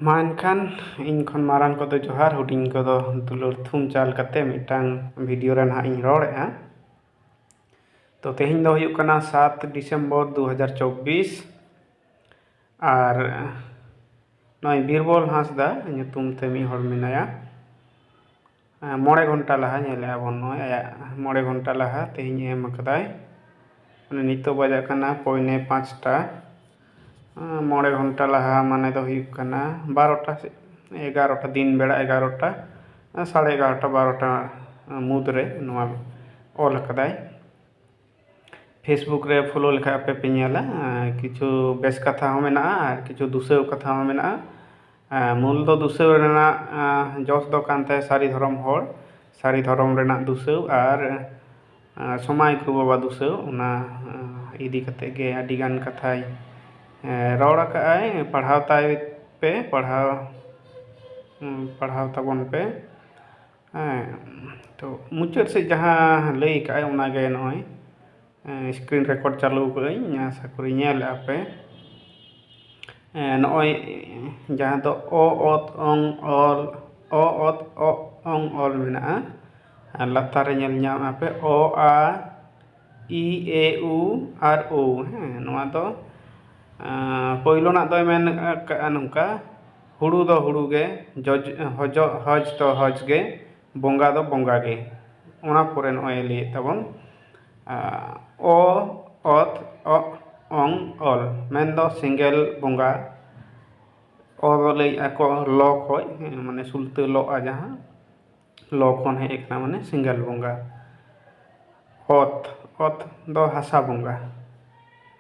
मा एनखान इन खन मारांग को दो जोहार हुडिंग को दो दुलुर थुम चाल कते मिटांग वीडियो रे ना इन रोड़ेआ। तो तेहिं दो हुयुग कना 7 दिसंबर 2024 और नय बीरबल हांसदा ᱧᱩᱛᱩᱢ ते मी हर मेनाया 9 घंटा लहा नेले आबन नय आया 9 घंटा लहा तेहिं एम अकदाय माने नितो बजा कना पौने 5टा 9 घंटा लहा माने दो हुयुग कना 12टा से 11टा दिन बेड़ा 11टा 11:30 12टा मुद्रे नवा ऑल अकदाय फेसबुक रे फॉलो लेखा पे पे नेला किछु बेस कथा हो मेना और किछु दुसरे कथा हो मेना मूल दो दुसरे रेना जस दो कानते सारी धर्म रेना दुसरे और समाय को बाबा दुसरे उना इदी कते गे आदि गान कथाय रौड़ काय पढ़ाव ताय पे पढ़ाव तबन पे तो मुचाद से जहाँ लई काय उना गे नय स्क्रीन रेकॉर्ड चालू कई आशा करी नेल आपे नय जहाँ तो ओ ओत ओंग ऑल मेना लातार नेल नाम आपे ओ आ ई ए उ आर ओ नवा दो पहिलो ना दो मेन नोंका हुड़ू दो हुड़ू गे हज तो हज गे बोंगा दो बोंगा गे ओना पोरे नय लई तबन ओ ओत ओंग ऑल मेन दो सिंगल बोंगा ओ दो लई आको लो खोय माने सुलते लो आ जहाँ लो खन हे एकना माने सिंगल बोंगा ओत दो हासा बोंगा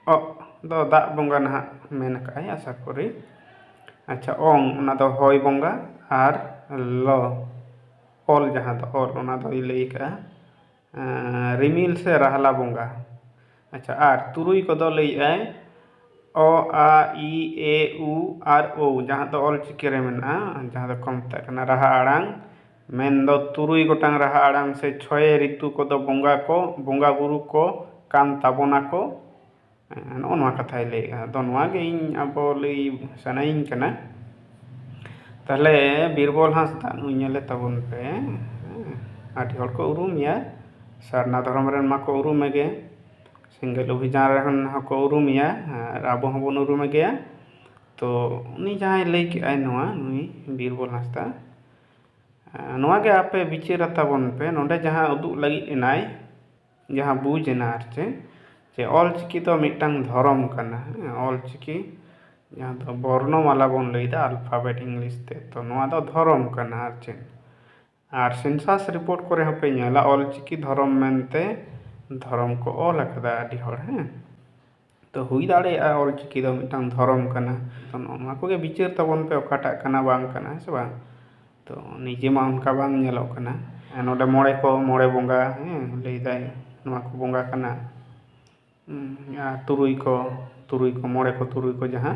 ओ दो दा बोंगा ना मेन काय आशा करी अच्छा ओंग ओना दो होय बोंगा और लो ऑल जहाँ दो ऑल ओना दो लई का रिमिल से रहला बोंगा अच्छा आर तुरुई को दो लई आय ओ आ ई ए उ आर ओ जहाँ दो ऑल चिके रे मेना जहाँ दो कमता कना रहा आड़ांग मेन दो तुरुई गोटांग रहा आड़ांग से 6 ऋतु को दो बोंगा बुरु को कान ताबोना को नोनवा कथाय लई दो नवा गे इन अबो लई सनाइन कना ताहले बीरबल हांसदा नुई नेले तबन पे आठी हर को उरुमिया सारना धर्म रेन माको उरुमे गे सिंगल अभियान रेन हको उरुमिया आबो हबन उरुमे गया तो उनी जहाँ लई के आय नवा नुई बीरबल हांसदा नवा गे आपे बिचारा तबन पे नोंडे जहाँ उदुग लगी एनाय जहाँ बुझ एना जे ऑल चिकी तो मिटांग धर्म कना ऑल चिकी जहाँ तो वर्णमाला बन लईदा अल्फाबेट इंग्लिश ते तो नवा दो धर्म कना और सेंसस रिपोर्ट करे हपे नेला ऑल चिकी धर्म मेनते धर्म को ऑल अकदा आदि हर तो हुई दाड़े ऑल चिकी दो मिटांग धर्म कना तो नोनवा को गे बिचार तबन पे ओकाटा कना बांग कना से बांग तो निजे मा उनका बांग नेलो कना नोडे मोड़े बोंगा लई दाय नवा को बोंगा कना तुरुई को मोड़े को तुरुई को जहाँ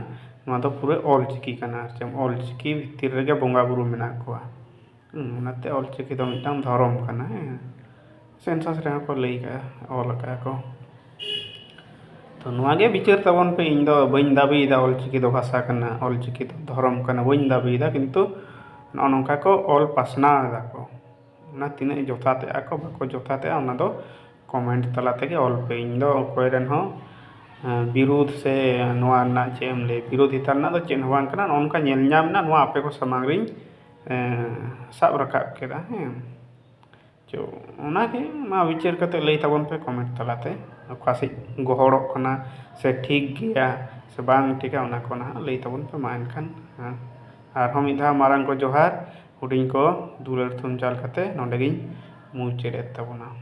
नवा दो पूरे ऑल चिकी कना ऑल चिकी भितर रेगे बोंगा बुरु मेना कोआ उनाते ऑल चिकी दो मिटांग धर्म कना सेंसस रे को लई का ऑल का को तो नवा गे बिचार तबन पे इन दो बइन दाबीदा ऑल चिकी दो भाषा कना ऑल चिकी दो धर्म कना बइन दाबीदा किंतु नोनका को ऑल पासना दा को ना तिने जोथाते आको बाको जोथाते ओना दो कमेंट तला तेगे ऑल पे इन दो कोय रेन हो विरोध से नवा ना चेम ले विरोधिता ना दो चेन हवान कना नोनका नेल नाम ना नवा आपे को समांग रिन साब रकाब केदा जो ओना के मा विचार कते लई तबन पे कमेंट तलाते अकासे गोहड़ो कना से ठीक गया से बांग ठीका ओना को ना लई तबन पे मा एनखान और हम इधा मारांग को जोहार हुडिंग को दुलर थुम चाल कते नोंडे गिन मुचेद तबना।